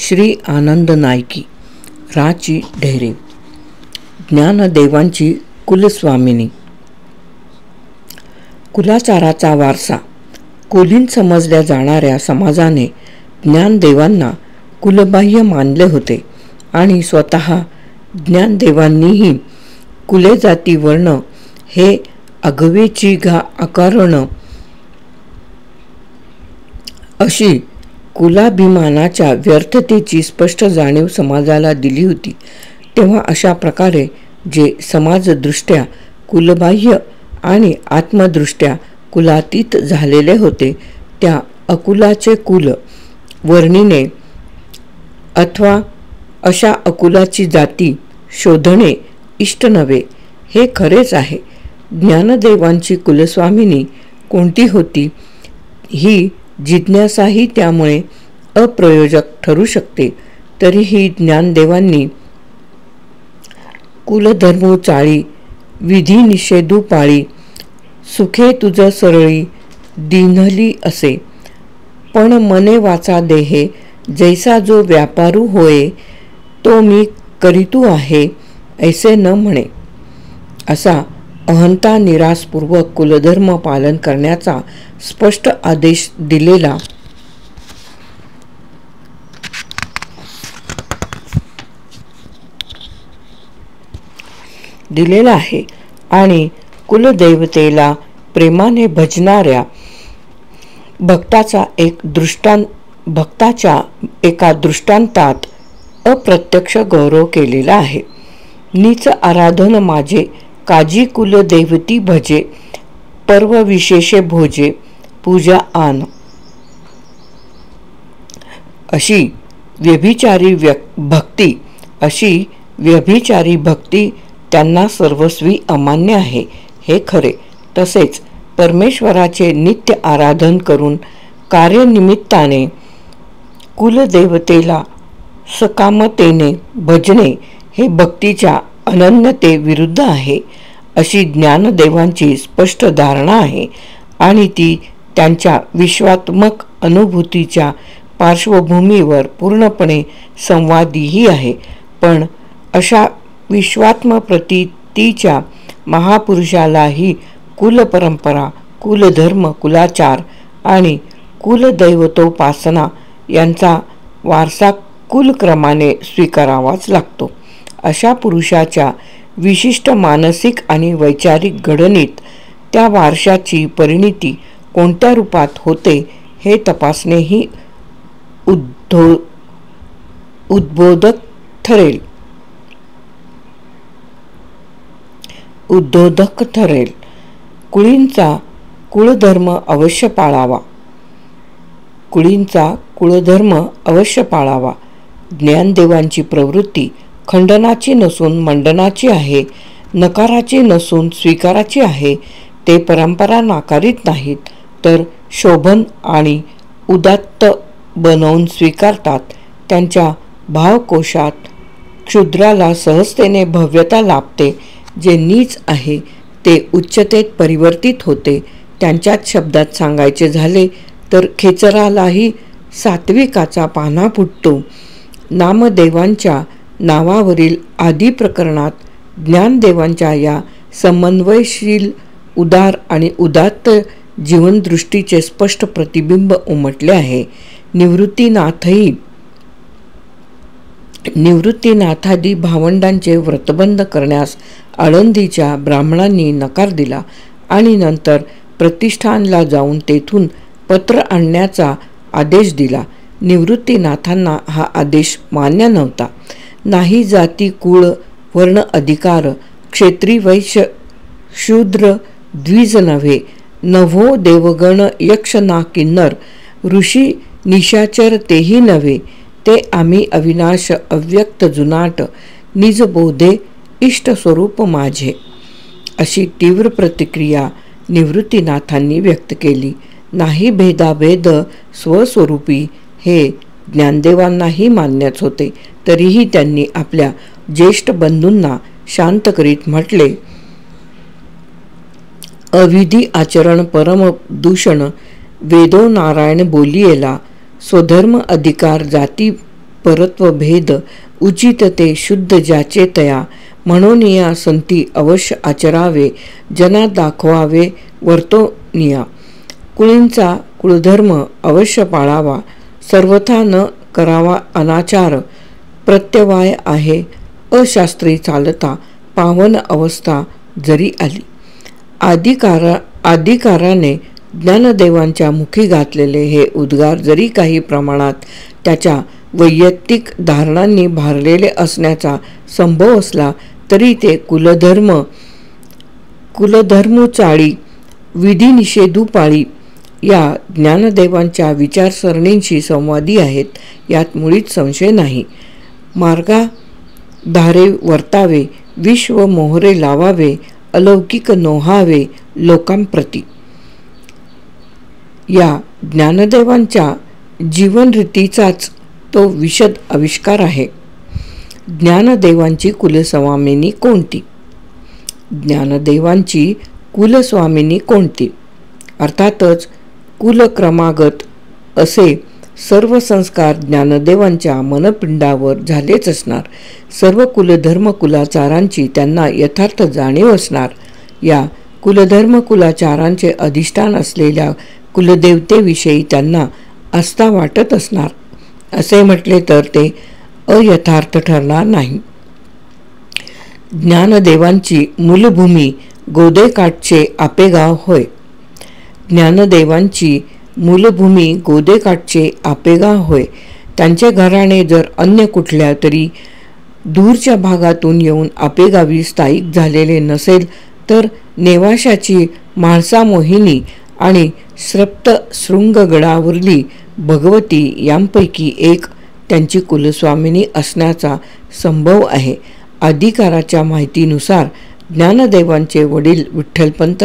Shri Anand Nike, राची ढेरे, ज्ञानदेवांची कुलस्वामिनी. कुलाचाराचा वारसा. कुलीन समजल्या जाणाऱ्या समाजाने ज्ञानदेवांना कुलबाह्य मानले होते आणि स्वतः ज्ञानदेवांनीही कुले जाती वर्ण हे आगवेची अकारण अशी कुलाभिमानाच्या व्यर्थतेची स्पष्ट जाणीव समाजाला दिली होती. तेव्हा अशा प्रकारे जे समाजदृष्ट्या कुलबाह्य आणि आत्मदृष्ट्या कुलातीत झालेले होते त्या अकुलाचे कुल वर्णिने अथवा अशा अकुलाची जाती शोधणे इष्ट नव्हे, हे खरेच आहे. ज्ञानदेवांची कुलस्वामिनी कोणती होती ही जिज्ञासाही त्यामुळे अप्रयोजक ठरू शकते. तरीही ज्ञानदेवांनी कुलधर्मू चाळी, विधी निषेधू पाळी, सुखे तुझ सरळी दिनली असे, पण मने वाचा देहे जैसा जो व्यापारू होय, तो मी करीतू आहे ऐसे न म्हणे, असा अहंता निरासपूर्वक कुलधर्म पालन करण्याचा स्पष्ट आदेश दिलेला आहे आणि कुलदेवतेला प्रेमाने भजणाऱ्या भक्ताच्या एका दृष्टांतात अप्रत्यक्ष गौरव केलेला आहे. नीच आराधन माझे काजी कुलदेवती भजे, पर्व विशेषे भोजे पूजा आन. अशी व्यभिचारी भक्ती त्यांना सर्वस्वी अमान्य आहे, हे खरे. तसेच परमेश्वराचे नित्य आराधन करून कार्यनिमित्ताने कुलदेवतेला सकामतेने भजणे हे भक्तीच्या अनन्यते विरुद्ध आहे, अशी ज्ञानदेवांची स्पष्ट धारणा आहे आणि ती त्यांच्या विश्वात्मक अनुभूतीच्या पार्श्वभूमीवर पूर्णपणे संवादीही आहे. पण अशा विश्वात्म प्रतीतीच्या महापुरुषालाही कुलपरंपरा, कुलधर्म, कुलाचार आणि कुलदैवतोपासना यांचा वारसा कुलक्रमाने स्वीकारावाच लागतो. अशा पुरुषाच्या विशिष्ट मानसिक आणि वैचारिक घडणीत त्या वारशाची परिणिती कोणत्या रूपात होते हे तपासणेही उद्बोधक ठरेल. कुळींचा कुळधर्म अवश्य पाळावा. ज्ञानदेवांची प्रवृत्ती खंडनाची नसून मंडनाची आहे, नकाराची नसून स्वीकाराची आहे. ते परंपरा नाकारीत नाहीत, तर शोभन आणि उदात्त बनवून स्वीकारतात. त्यांच्या भावकोशात क्षुद्राला सहजतेने भव्यता लाभते. जे नीच आहे ते उच्चतेत परिवर्तित होते. त्यांच्याच शब्दात सांगायचे झाले तर खेचरालाही सात्विकाचा पाना फुटतो. नामदेवांच्या नावावरील आदी प्रकरणात ज्ञानदेवांच्या या समन्वयशील उदार आणि उदात्त जीवनदृष्टीचे स्पष्ट प्रतिबिंब उमटले आहे. निवृत्तीनाथादी भावंडांचे व्रतबंध करण्यास आळंदीच्या ब्राह्मणांनी नकार दिला आणि नंतर प्रतिष्ठानला जाऊन तेथून पत्र आणण्याचा आदेश दिला. निवृत्तीनाथांना हा आदेश मान्य नव्हता. नाही जाती कुळ वर्ण अधिकार, क्षेत्री वैश्य शूद्र द्विज नव्हे, नभो देवगण यक्ष ना किन्नर, ऋषी निशाचर तेही नव्हे, ते आम्ही अविनाश अव्यक्त जुनाट, निज बोधे इष्ट स्वरूप माझे, अशी तीव्र प्रतिक्रिया निवृत्तीनाथांनी व्यक्त केली. नाही भेदाभेद स्वस्वरूपी हे ज्ञानदेवांनाही मान्यच होते. तरीही त्यांनी आपल्या ज्येष्ठ बंधूंना शांत करीत म्हटले, अविधी आचरण परम दूषण, वेदो नारायण बोलियेला, स्वधर्म अधिकार जाती परत्व भेद उचित ते शुद्ध ज्याचे तया, म्हणून या संती अवश्य आचरावे, जना दाखवावे वर्तोनिया. कुळींचा कुळधर्म अवश्य पाळावा, सर्वथा न करावा अनाचार. प्रत्यवाय आहे अशास्त्री चालता, पावन अवस्था जरी आली. आदिकाराने ज्ञानदेवांच्या मुखी घातलेले हे उद्गार जरी काही प्रमाणात त्याच्या वैयक्तिक धारणांनी भारलेले असण्याचा संभव असला तरी ते कुलधर्मचाळी विधिनिषेधुपाळी या ज्ञानदेवांच्या विचारसरणींशी संवादी आहेत, यात मुळीच संशय नाही. मार्गाधारे वर्तावे, विश्व मोहरे लावावे, अलौकिक नोहावे लोकांप्रती. या ज्ञानदेवांच्या जीवनरीतीचाच तो विशद आविष्कार आहे. ज्ञानदेवांची कुलस्वामिनी कोणती? ज्ञानदेवांची कुलस्वामिनी कोणती? अर्थातच कुलक्रमागत असे सर्व संस्कार ज्ञानदेवांच्या मनपिंडावर झालेच असणार. सर्व कुलधर्म कुलाचारांची त्यांना यथार्थ जाणीव असणार. या कुलधर्म कुलाचारांचे अधिष्ठान असलेल्या कुलदेवतेविषयी त्यांना आस्था वाटत असणार. असे म्हटले तर ते अयथार्थ ठरणार नाही. ज्ञानदेवांची मूलभूमी गोदेकाठचे आपेगाव होय. ज्ञानदेवांची मूलभूमी गोदेकाठचे आपेगाव होय. त्यांचे घराणे जर अन्य कुठल्या तरी दूरच्या भागातून येऊन आपेगावी स्थायिक झालेले नसेल तर नेवाशाची म्हाळसा मोहिनी आणि सप्तशृंगगडावरली भगवती यांपैकी एक त्यांची कुलस्वामिनी असण्याचा संभव आहे. अधिकाराच्या माहितीनुसार ज्ञानदेवांचे वडील विठ्ठलपंत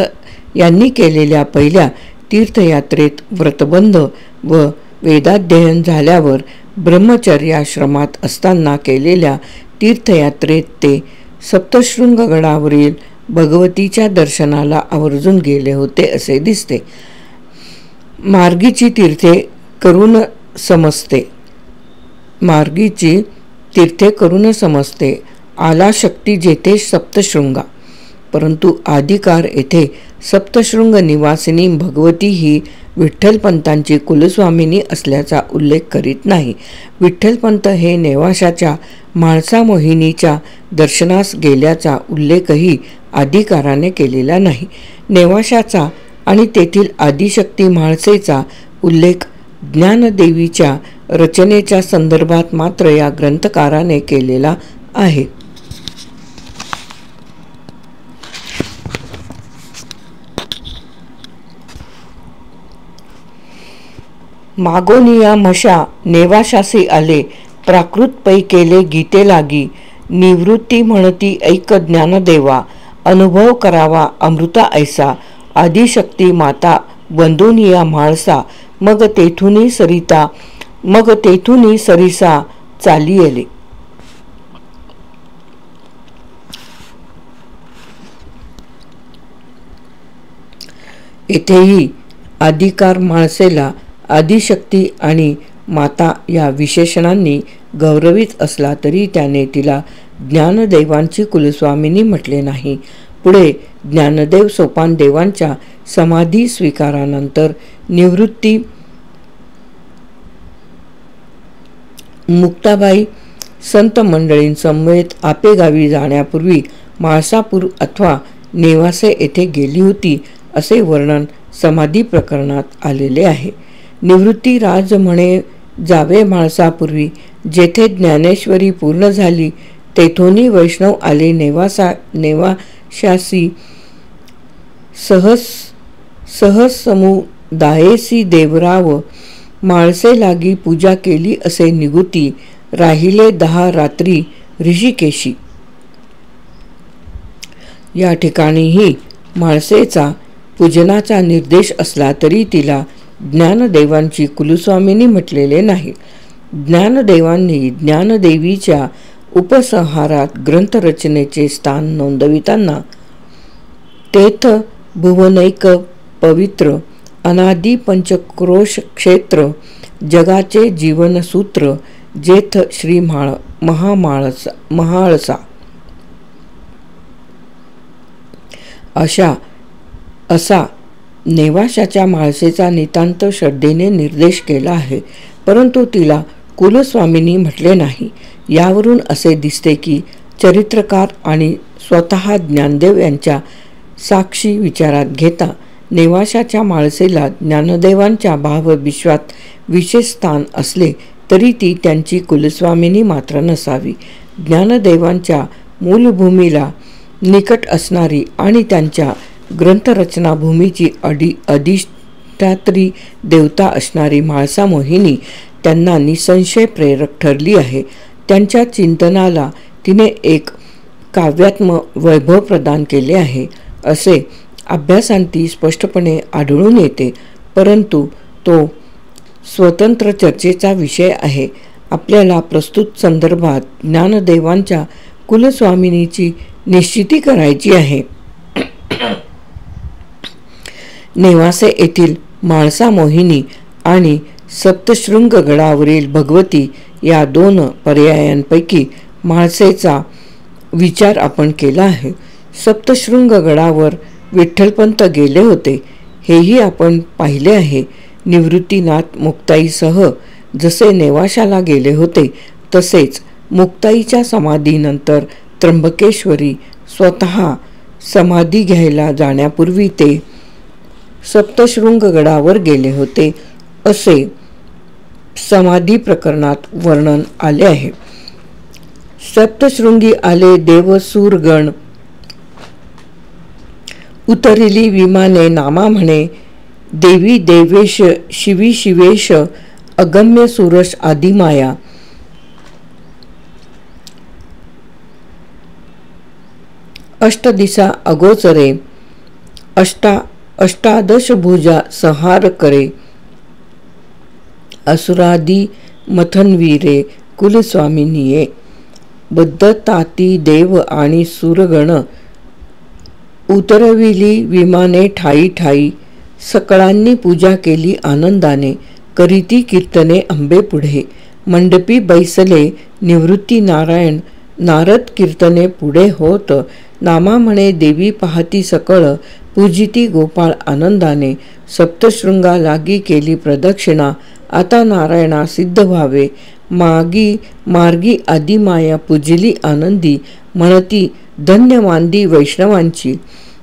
यांनी केलेल्या पहिल्या तीर्थयात्रेत व्रतबंध व वेदाध्ययन झाल्यावर ब्रह्मचर्याश्रमात असताना केलेल्या तीर्थयात्रेत ते सप्तशृंगगडावरील भगवतीच्या दर्शनाला आवर्जून गेले होते असे दिसते. मार्गीची तीर्थे करून समजते आला शक्ती जेथे सप्तशृंगा. परंतु आदिकार येथे सप्तशृंग निवासिनी भगवती ही विठ्ठलपंतांची कुलस्वामिनी असल्याचा उल्लेख करीत नाही. विठ्ठलपंत हे नेवाशाच्या म्हाळसा मोहिनीच्या दर्शनास गेल्याचा उल्लेखही आदिकाराने केलेला नाही. नेवाशाचा आणि तेथील आदिशक्ती म्हाळसेचा उल्लेख ज्ञानदेवीच्या रचनेच्या संदर्भात मात्र या ग्रंथकाराने केलेला आहे. मागोनिया म्हशा नेवाशासी आले, प्राकृत पै केले गीते लागी, निवृत्ती म्हणती ऐक ज्ञानदेवा, अनुभव करावा अमृता ऐसा, आदिशक्ती माता बंधुनिया म्हाळसा, मग तेथुनी सरिसा चालियले. येथेही आदिकार म्हाळसेला आदिशक्ती आणि माता या विशेषणांनी गौरवित असला तरी त्याने तिला ज्ञानदेवांची कुलस्वामिनी म्हटले नाही. पुढे ज्ञानदेव सोपानदेवांच्या समाधी स्वीकारानंतर निवृत्ती मुक्ताबाई संत मंडळींसमवेत आपेगावी जाण्यापूर्वी म्हाळसापूर अथवा नेवासे येथे गेली होती असे वर्णन समाधी प्रकरणात आलेले आहे. निवृत्ती राज म्हणे जावे म्हाळसापूर्वी, जेथे ज्ञानेश्वरी पूर्ण झाली तेथोनी वैष्णव आले नेवाशासी, सहज समुदायेसी देवराव, म्हाळसे लागी पूजा केली असे निगुती, राहिले 10 रात्री ऋषिकेशी. या ठिकाणीही म्हाळसेचा पूजनाचा निर्देश असला तरी तिला ज्ञानदेवांची कुलस्वामिनी म्हटलेले नाही. ज्ञानदेवांनी ज्ञानदेवीच्या उपसंहारात ग्रंथरचनेचे स्थान नोंदविताना तेथ भुवनैक पवित्र अनादी पंचक्रोश क्षेत्र, जगाचे जीवनसूत्र, जेथ श्री महाळसा असा नेवाशाच्या म्हाळसेचा नितांत श्रद्धेने निर्देश केला आहे, परंतु तिला कुलस्वामिनी म्हटले नाही. यावरून असे दिसते की चरित्रकार आणि स्वतः ज्ञानदेव यांच्या साक्षी विचारात घेता नेवाशाच्या म्हाळसेला ज्ञानदेवांच्या भावविश्वात विशेष स्थान असले तरी ती त्यांची कुलस्वामिनी मात्र नसावी. ज्ञानदेवांच्या मूलभूमीला निकट असणारी आणि त्यांच्या ग्रंथरचना भूमीची अधिष्ठात्री देवता असणारी म्हाळसा मोहिनी त्यांना निसंशय प्रेरक ठरली आहे. त्यांच्या चिंतनाला तिने एक काव्यात्म वैभव प्रदान केले आहे असे अभ्यासांती स्पष्टपणे आढळून येते, परंतु तो स्वतंत्र चर्चेचा विषय आहे. आपल्याला प्रस्तुत संदर्भात ज्ञानदेवांच्या कुलस्वामिनीची निश्चिती करायची आहे. नेवासे येथील म्हाळसा मोहिनी आणि सप्तशृंग गडावरील भगवती या 2 पर्यायांपैकी म्हाळसेचा विचार आपण केला आहे. सप्तशृंग गडावर विठ्ठलपंत गेले होते हेही आपण पाहिले आहे. निवृत्तीनाथ मुक्ताईसह जसे नेवाशाला गेले होते तसेच मुक्ताईच्या समाधीनंतर त्र्यंबकेश्वरी स्वतः समाधी घ्यायला जाण्यापूर्वी ते सप्तशृंग गडावर गेले होते असे समाधी प्रकरणात वर्णन आले आहे. सप्तशृंगी आले देवसूरगण, उतरिली विमाने नामा म्हणे, देवी देवेश शिवी शिवेश, अगम्य सुरश आदिमाया. अष्टदिशा अगोचरे, अष्टादश भुजा संहार करे, असुरादी मथनवीरे कुलस्वामिनीये. बद्धताती देव आणि सुरगण, उतरविली विमाने ठाई ठाई, सकळांनी पूजा केली आनंदाने, करीती कीर्तने अंबे पुढे. मंडपी बैसले निवृत्ती नारायण, नारद कीर्तने पुढे होत. नामा म्हणे देवी पाहती सकळ, पूजिती गोपाळ आनंदाने. सप्तशृंगा लागी केली प्रदक्षिणा, आता नारायणा सिद्ध व्हावे. मार्गी आदिमाया पूजिली आनंदी, म्हणती धन्य मांदी वैष्णवांची.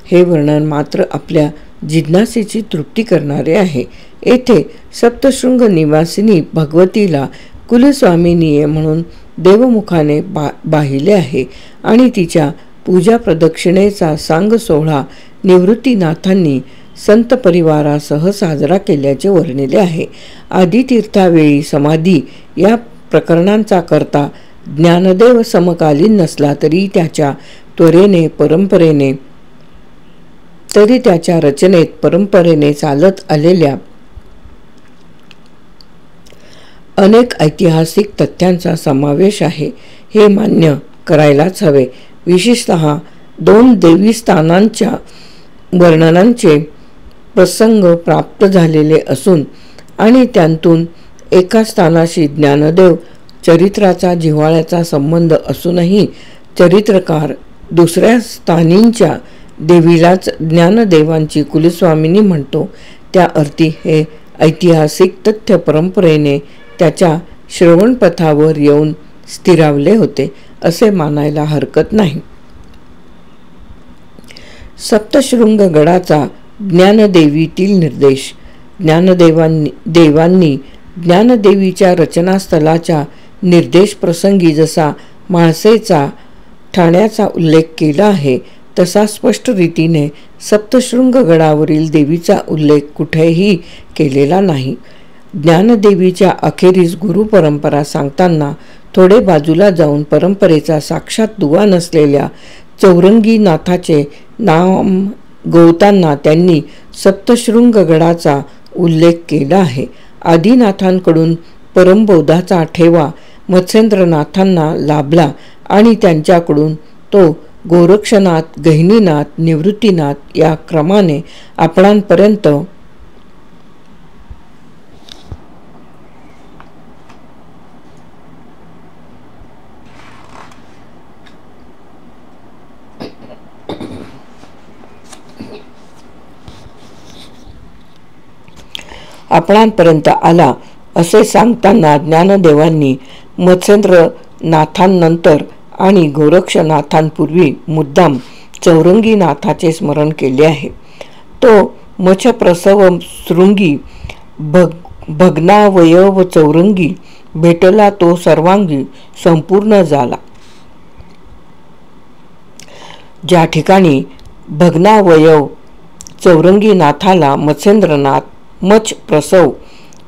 हे वर्णन मात्र आपल्या जिज्ञासेची तृप्ती करणारे आहे. येथे सप्तशृंग निवासिनी भगवतीला कुलस्वामिनीये म्हणून देवमुखाने बाहिले आहे आणि तिच्या पूजा प्रदक्षिणेचा सांग सोहळा निवृत्तीनाथांनी संत परिवारासह साजरा केल्याचे वर्णिले आहे. आदितीर्थावेळी समाधी या प्रकरणांचा करता ज्ञानदेव समकालीन नसला तरी त्याच्या रचनेत परंपरेने चालत आलेल्या अनेक ऐतिहासिक तथ्यांचा समावेश आहे हे मान्य करायलाच हवे. विशेषतः 2 देवी स्थानांच्या वर्णनांचे प्रसंग प्राप्त झालेले असून आणि त्यांतून एका स्थानाशी ज्ञानदेव चरित्राचा जिव्हाळ्याचा संबंध असूनही चरित्रकार दुसऱ्या स्थानींच्या देवीलाच ज्ञानदेवांची कुलस्वामिनी म्हणतो, त्या अर्थी हे ऐतिहासिक तथ्य परंपरेने त्याच्या श्रवणपथावर येऊन स्थिरावले होते असे मानायला हरकत नाही. सप्तशृंग गडाचा ज्ञानदेवीतील निर्देश. देवांनी ज्ञानदेवीच्या रचनास्थलाच्या निर्देश प्रसंगी जसा म्हाळसेचा ठाण्याचा उल्लेख केला आहे तसा स्पष्ट रीतीने सप्तशृंग गडावरील देवीचा उल्लेख कुठेही केलेला नाही. ज्ञानदेवीच्या अखेरीस गुरुपरंपरा सांगताना थोडे बाजूला जाऊन परंपरेचा साक्षात दुवा नसलेल्या चौरंगी नाथाचे नाम गवताना त्यांनी सप्तशृंग गडाचा उल्लेख केला आहे. आदिनाथांकडून परमबोधाचा ठेवा मत्स्येंद्रनाथांना लाभला आणि त्यांच्याकडून तो गोरक्षनाथ, गहिनीनाथ, निवृत्तीनाथ या क्रमाने आपणांपर्यंत आपणांपर्यंत आला असे सांगताना ज्ञानदेवांनी मत्स्येंद्रनाथांनंतर आणि गोरक्षनाथांपूर्वी मुद्दाम चौरंगीनाथाचे स्मरण केले आहे. तो मच्छप्रसव शृंगी भग्नावयव चौरंगी भेटला तो सर्वांगी संपूर्ण झाला. ज्या ठिकाणी भग्नावयव चौरंगीनाथाला मत्स्येंद्रनाथ मच्छप्रसव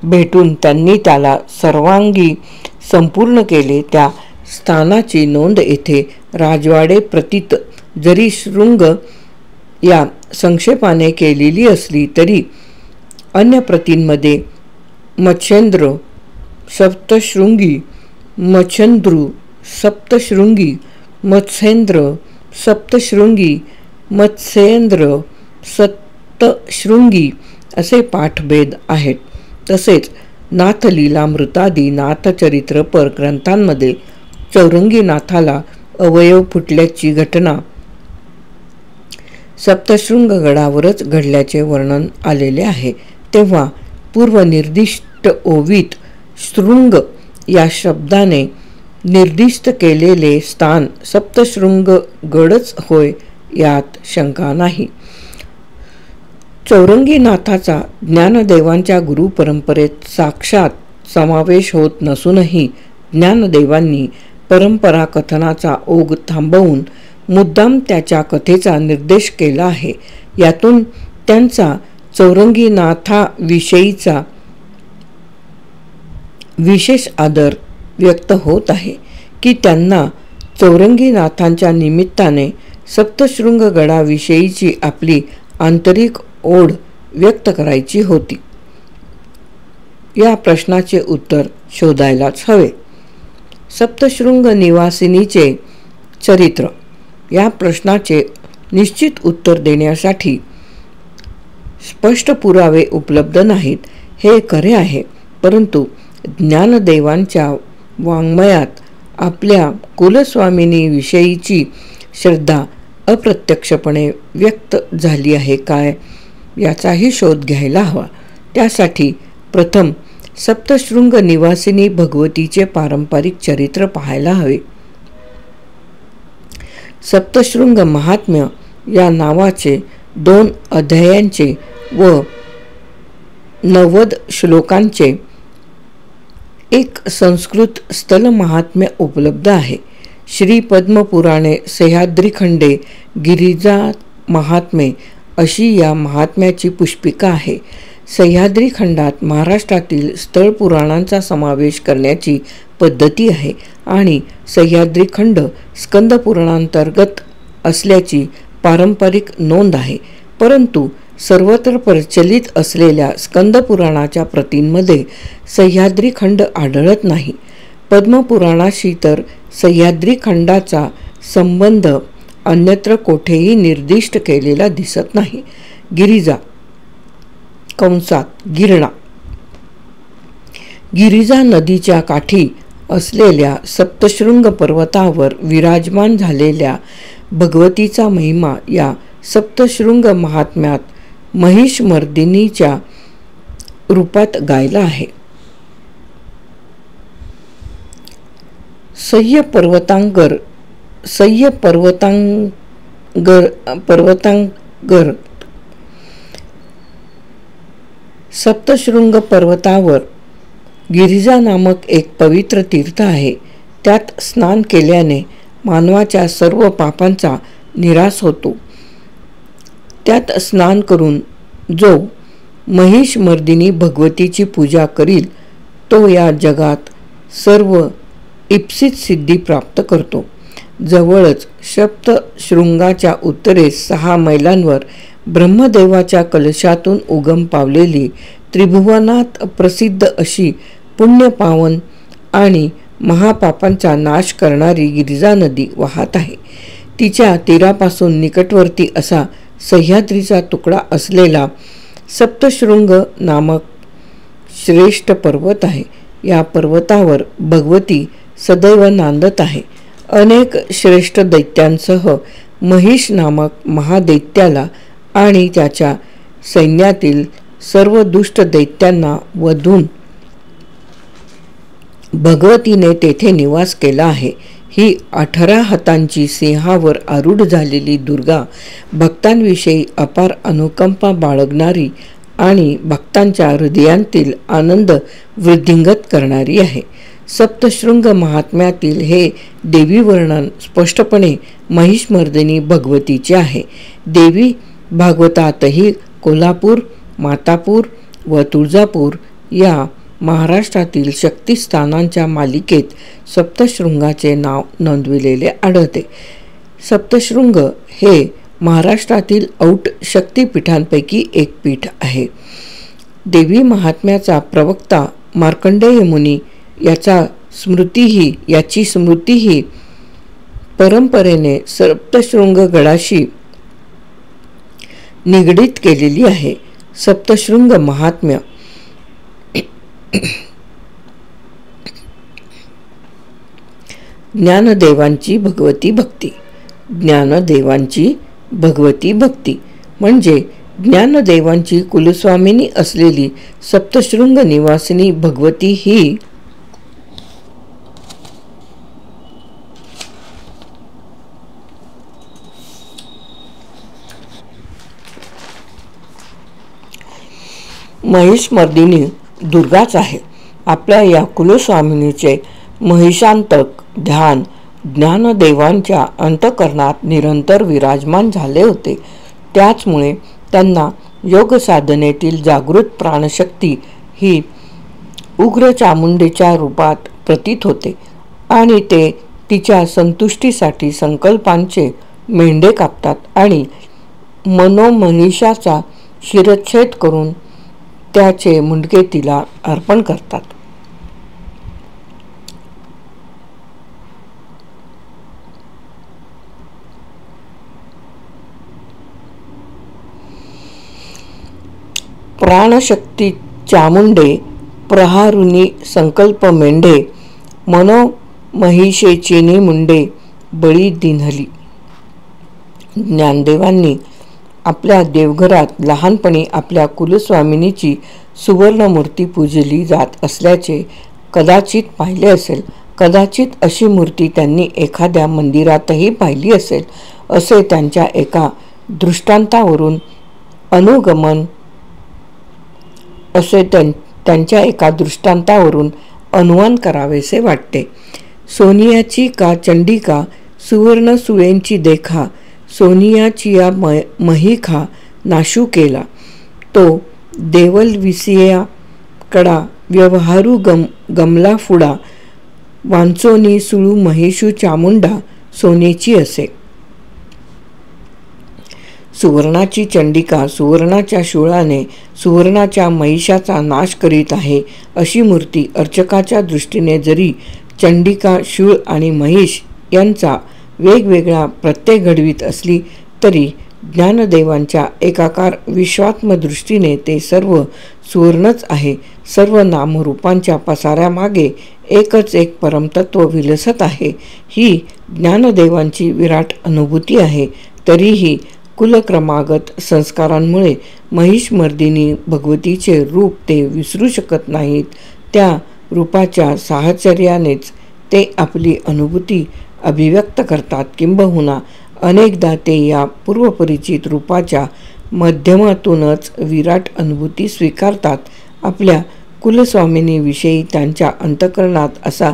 भेटून त्यांनी त्याला सर्वांगी संपूर्ण केले, त्या स्थानाची नोंद येथे राजवाडे प्रतीत जरी शृंग या संक्षेपाने केलेली असली तरी अन्य प्रतींमध्ये मच्छेंद्र सप्तशृंगी, मच्छेंद्रू सप्तशृंगी, मत्स्येंद्र सप्तशृंगी, मत्स्येंद्र सप्तशृंगी असे पाठभेद आहेत. तसेच नाथलीलामृतादी नाथचरित्रपर ग्रंथांमध्ये चौरंगीनाथाला अवयव फुटल्याची घटना सप्तशृंग गडावरच घडल्याचे वर्णन आलेले आहे. तेव्हा पूर्वनिर्दिष्ट ओवीत शृंग या शब्दाने निर्दिष्ट केलेले स्थान सप्तशृंग गडच होय यात शंका नाही. चौरंगीनाथाचा ज्ञानदेवांच्या गुरुपरंपरेत साक्षात समावेश होत नसूनही ज्ञानदेवांनी परंपरा कथनाचा ओघ थांबवून मुद्दाम त्याच्या कथेचा निर्देश केला आहे. यातून त्यांचा चौरंगीनाथाविषयीचा विशेष आदर व्यक्त होत आहे की त्यांना चौरंगीनाथांच्या निमित्ताने सप्तशृंग गडाविषयीची आपली आंतरिक ओढ व्यक्त करायची होती. या प्रश्नाचे उत्तर शोधायलाच हवे. सप्तशृंग निवासिनीचे चरित्र या प्रश्नाचे निश्चित उत्तर देण्यासाठी स्पष्ट पुरावे उपलब्ध नाहीत हे खरे आहे, परंतु ज्ञानदेवांच्या वाङ्मयात आपल्या कुलस्वामिनीविषयीची श्रद्धा अप्रत्यक्षपणे व्यक्त झाली आहे काय याचाही शोध घ्यायला हवा. त्यासाठी प्रथम सप्तशृंग निवासिनी भगवतीचे पारंपरिक चरित्र पाहायला हवे. सप्तशृंग महात्म्य या नावाचे 2 अध्यायांचे व 90 श्लोकांचे एक संस्कृत स्थल महात्म्य उपलब्ध आहे. श्री पद्मपुराणे सह्याद्रीखंडे गिरिजा महात्मे अशी या महात्म्याची पुष्पिका आहे. सह्याद्री खंडात महाराष्ट्रातील स्थळ पुराणांचा समावेश करण्याची पद्धती आहे आणि सह्याद्री खंड स्कंद पुराणांतर्गत असल्याची पारंपरिक नोंद आहे. परंतु सर्वत्र प्रचलित असलेल्या स्कंद पुराणाच्या प्रतींमध्ये सह्याद्री खंड आढळत नाही. पद्मपुराणाशी तर सह्याद्री खंडाचा संबंध अन्यत्र कोठेही निर्दिष्ट केलेला दिसत नाही. गिरिजा कंसात गिरणा गिरिजा नदीच्या काठी असलेल्या सप्तशृंग पर्वतावर विराजमान झालेल्या भगवतीचा महिमा या सप्तशृंग महात्म्यात महिषमर्दिनीच्या रूपात गायला आहे. सह्य पर्वतांगर सप्तशृंग पर्वतावर गिरिजा नामक एक पवित्र तीर्थ आहे. त्यात स्नान केल्याने मानवाच्या सर्व पापांचा निराश होतो. त्यात स्नान करून जो महिषमर्दिनी भगवतीची पूजा करील तो या जगात सर्व इप्सित सिद्धी प्राप्त करतो. जवळच सप्तशृंगाच्या उत्तरेस 6 मैलांवर ब्रह्मदेवाच्या कलशातून उगम पावलेली त्रिभुवनात प्रसिद्ध अशी पुण्यपावन आणि महापापांचा नाश करणारी गिरिजा नदी वाहत आहे. तिच्या तीरापासून निकटवर्ती असा सह्याद्रीचा तुकडा असलेला सप्तशृंग नामक श्रेष्ठ पर्वत आहे. या पर्वतावर भगवती सदैव नांदत आहे. अनेक श्रेष्ठ दैत्यांसह महिष नामक महादैत्याला आणि त्याच्या सैन्यातील सर्व दुष्ट दैत्यांना वधून भगवतीने तेथे निवास केला आहे. ही 18 हातांची सिंहावर आरूढ झालेली दुर्गा भक्तांविषयी अपार अनुकंपा बाळगणारी आणि भक्तांच्या हृदयांतील आनंद वृद्धिंगत करणारी आहे. सप्तशृंग महात्म्यातील हे देवी वर्णन स्पष्टपणे महिषमर्दिनी भगवतीचे आहे. देवी भागवतातही कोल्हापूर, मातापूर व तुळजापूर या महाराष्ट्रातील शक्तिस्थानांच्या मालिकेत सप्तशृंगाचे नाव नोंदविलेले आढळते. सप्तशृंग हे महाराष्ट्रातील औट शक्तिपीठांपैकी एक पीठ आहे. देवी महात्म्याचा प्रवक्ता मार्कंडेय मुनी याची स्मृतीही परंपरेने सप्तशृंग गडाशी निगडीत केलेली आहे. सप्तशृंग महात्म्य ज्ञानदेवांची भगवती भक्ती. ज्ञानदेवांची भगवती भक्ती म्हणजे ज्ञानदेवांची कुलस्वामिनी असलेली सप्तशृंग निवासिनी भगवती ही महिषमर्दिनी दुर्गाच आहे. आपल्या या कुलस्वामिनीचे महिषांतक ध्यान ज्ञानदेवांच्या अंतःकरणात निरंतर विराजमान झाले होते. त्याचमुळे त्यांना योग साधनेतील जागृत प्राणशक्ती ही उग्र चामुंडेच्या रूपात प्रतीत होते आणि ते तिच्या संतुष्टीसाठी संकल्पांचे मेंढे कापतात आणि मनोमनीषाचा शिरच्छेद करून त्याचे मुंडके तिला अर्पण करतात. प्राणशक्ती चामुंडे प्रहारुनी संकल्प मेंढे मनोमहिषेचिनी मुंडे बळी दिन्हली. ज्ञानदेवांनी आपल्या देवघरात लहानपणी आपल्या कुलस्वामिनीची सुवर्णमूर्ती पूजली जात असल्याचे कदाचित पाहिले असेल. कदाचित अशी मूर्ती त्यांनी एखाद्या मंदिरातही पाहिली असेल असे त्यांच्या एका दृष्टांतावरून अनुमान करावेसे वाटते. सोनियाची का चंडिका सुवर्ण सुळेंची देखा सोनियाची या महिखा नाशू केला. तो देवलविसिया कडा व्यवहारू गमला फुडा वांचोनी सुळू महिषू चामुंडा सोनेची असे. सुवर्णाची चंडिका सुवर्णाच्या शूळाने सुवर्णाच्या महिषाचा नाश करीत आहे अशी मूर्ती अर्चकाच्या दृष्टीने जरी चंडिका शूळ आणि महिष यांचा वेगवेगळा प्रत्यय घडवीत असली तरी ज्ञानदेवांच्या एकाकार विश्वात्मदृष्टीने ते सर्व सुवर्णच आहे. सर्व नामरूपांच्या पसाऱ्यामागे एकच एक परमतत्व विलसत आहे. ही ज्ञानदेवांची विराट अनुभूती आहे. तरीही कुलक्रमागत संस्कारांमुळे महिषमर्दिनी भगवतीचे रूप ते विसरू शकत नाहीत. त्या रूपाच्या साहचर्यानेच ते आपली अनुभूती अभिव्यक्त करतात. किंबहुना अनेकदा ते या पूर्वपरिचित रूपाच्या माध्यमातूनच विराट अनुभूती स्वीकारतात. आपल्या कुलस्वामिनीविषयी त्यांच्या अंतःकरणात असा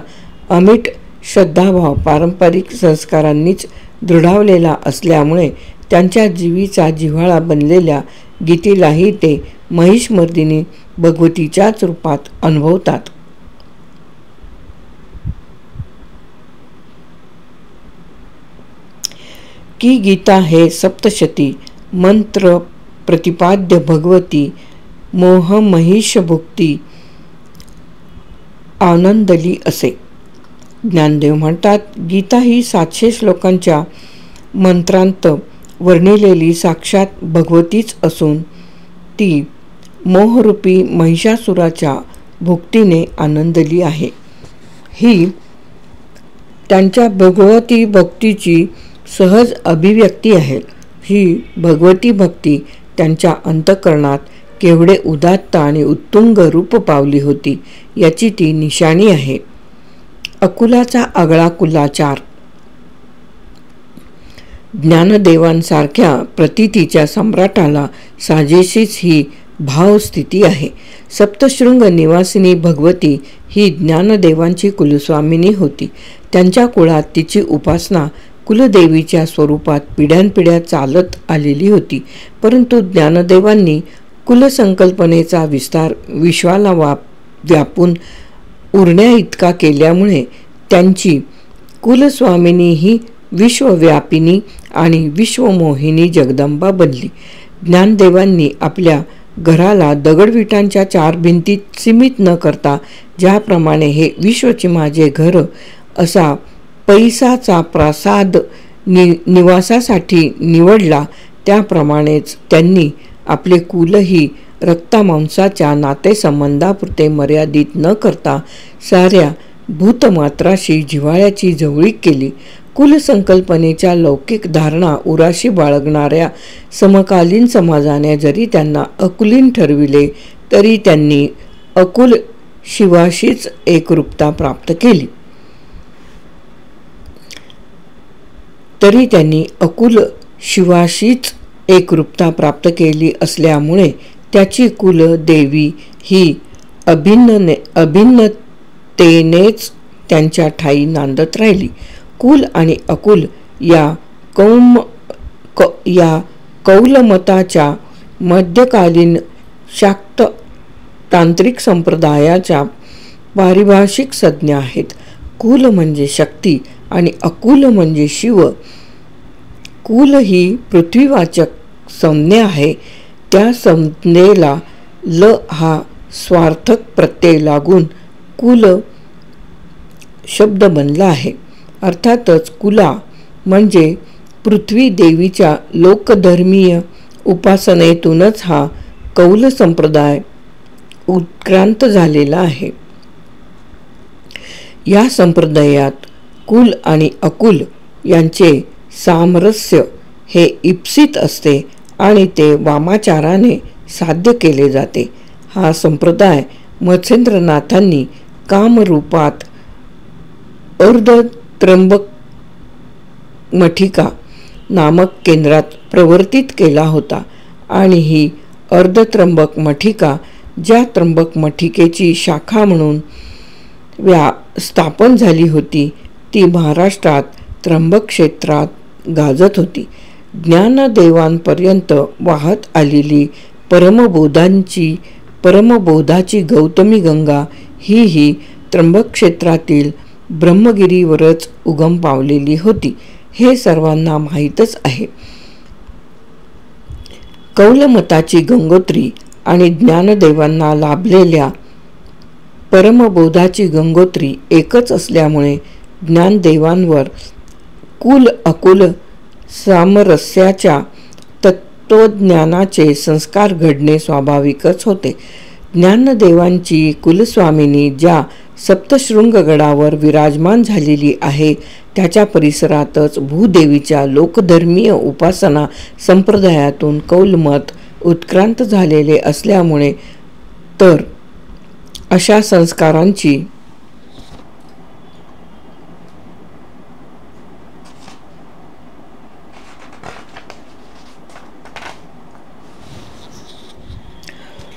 अमिट श्रद्धाभाव पारंपरिक संस्कारांनीच दृढावलेला असल्यामुळे त्यांच्या जीवीचा जिव्हाळा बनलेल्या गीतेलाही ते महिषमर्दिनी भगवतीच्याच रूपात अनुभवतात. की गीता हे सप्तशती मंत्र प्रतिपाद्य भगवती मोह महिष भुक्ती आनंदली असे. ज्ञानदेव म्हणतात, गीता ही 700 श्लोकांच्या मंत्रांत वर्णिलेली साक्षात भगवतीच असून ती मोहरूपी महिषासुराच्या भुक्तीने आनंदली आहे. ही त्यांच्या भगवती भक्तीची सहज अभिव्यक्ती आहे. ही भगवती भक्ती त्यांच्या अंतःकरणात केवढे उदात्त आणि उत्तुंग रूप पावली होती याची ती निशाणी आहे. अकुलाचा आगळा कुलाचार. ज्ञानदेवांसारख्या प्रतीतीच्या सम्राटाला साजेशीच ही भावस्थिती आहे. सप्तशृंग निवासिनी भगवती ही ज्ञानदेवांची कुलस्वामिनी होती. त्यांच्या कुळात तिची उपासना कुलदेवीच्या स्वरूपात पिढ्यानपिढ्या चालत आलेली होती. परंतु ज्ञानदेवांनी कुलसंकल्पनेचा विस्तार विश्वाला व्यापून उरण्या इतका केल्यामुळे त्यांची कुलस्वामिनी ही विश्वव्यापिनी आणि विश्वमोहिनी जगदंबा बनली. ज्ञानदेवांनी आपल्या घराला दगडविटांच्या 4 भिंतीत सीमित न करता ज्याप्रमाणे हे विश्वचे माझे घर असा पैसाचा प्रासाद निवासासाठी निवडला, त्याप्रमाणेच त्यांनी आपले कुलही रक्तामांसाच्या नातेसंबंधापुरते मर्यादित न करता साऱ्या भूतमात्राशी जिव्हाळ्याची जवळीक केली. कुलसंकल्पनेच्या लौकिक धारणा उराशी बाळगणाऱ्या समकालीन समाजाने जरी त्यांना अकुलीन ठरविले तरी त्यांनी अकुल शिवाशीच एकरूपता प्राप्त केली असल्यामुळे त्याची कुल देवी ही अभिन्नतेनेच त्यांच्या ठायी नांदत राहिली. कुल आणि अकुल या कौलमताच्या मध्यकालीन शाक्त तांत्रिक संप्रदायाच्या पारिभाषिक संज्ञा आहेत. कुल म्हणजे शक्ती आणि अकुल म्हणजे शिव. कुल ही पृथ्वीवाचक संज्ञा आहे. त्या संज्ञेला ल हा स्वार्थक प्रत्यय लागून कुल शब्द बनला आहे. अर्थातच कुला म्हणजे पृथ्वी देवीच्या लोकधर्मीय उपासनेतूनच हा कौल संप्रदाय उत्क्रांत झालेला आहे. या संप्रदायात कुल आणि अकुल यांचे सामरस्य हे इप्सित असते आणि ते वामाचाराने साध्य केले जाते. हा संप्रदाय मत्स्येंद्रनाथांनी कामरूपात अर्धत्रंबक मठिका नामक केंद्रात प्रवर्तित केला होता आणि ही अर्धत्रंबक मठिका ज्या त्र्यंबक मठिकेची शाखा म्हणून स्थापन झाली होती ती महाराष्ट्रात त्र्यंबक क्षेत्रात गाजत होती. ज्ञानदेवांपर्यंत वाहत आलेली परमबोधाची गौतमी गंगा ही त्र्यंबक क्षेत्रातील ब्रह्मगिरीवरच उगम पावलेली होती. हे सर्वांना माहीतच आहे. कौलमताची गंगोत्री आणि ज्ञानदेवांना लाभलेल्या परमबोधाची गंगोत्री एकच असल्यामुळे ज्ञानदेवांवर कुल अकुल सामरस्याच्या तत्त्वज्ञानाचे संस्कार घडणे स्वाभाविकच होते. ज्ञानदेवांची कुलस्वामिनी ज्या सप्तशृंगगडावर विराजमान झालेली आहे त्याच्या परिसरातच भूदेवीच्या लोकधर्मीय उपासना संप्रदायातून कौलमत उत्क्रांत झालेले असल्यामुळे तर अशा संस्कारांची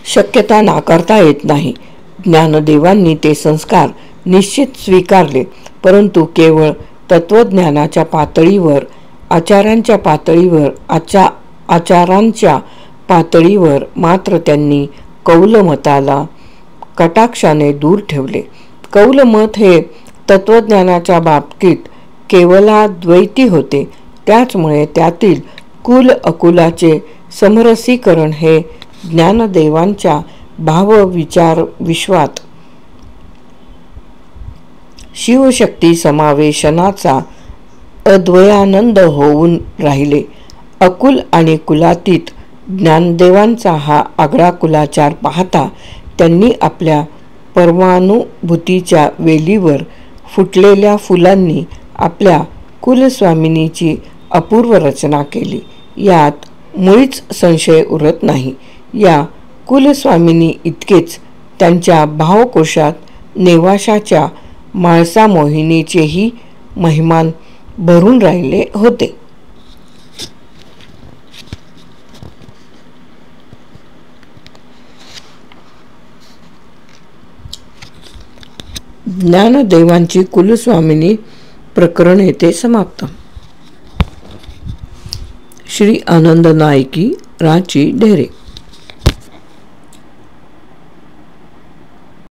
शक्यता नाकारता येत नाही. ज्ञानदेवांनी ते संस्कार निश्चित स्वीकारले, परंतु केवळ तत्वज्ञानाच्या पातळीवर, आचारांच्या पातळीवर मात्र त्यांनी कौलमताला कटाक्षाने दूर ठेवले. कौलमत हे तत्वज्ञानाच्या बाबतीत केवलाद्वैती होते. त्याचमुळे त्यातील कुल अकुलाचे समरसीकरण हे ज्ञानदेवांच्या भावविचार विश्वात शिवशक्ती समावेशनाचा अद्वयानंद होऊन राहिले. अकुल आणि कुलातीत ज्ञानदेवांचा हा आगळा कुलाचार पाहता त्यांनी आपल्या परमानुभूतीच्या वेलीवर फुटलेल्या फुलांनी आपल्या कुलस्वामिनीची अपूर्व रचना केली. यात मुळीच संशय उरत नाही. या कुलस्वामिनी इतकेच त्यांच्या भावकोशात नेवाशाच्या म्हाळसा मोहिनीचेही महिमान भरून राहिले होते. ज्ञानदेवांची कुलस्वामिनी प्रकरण येथे समाप्त. श्री आनंद नायकी, रांची, ढेरे.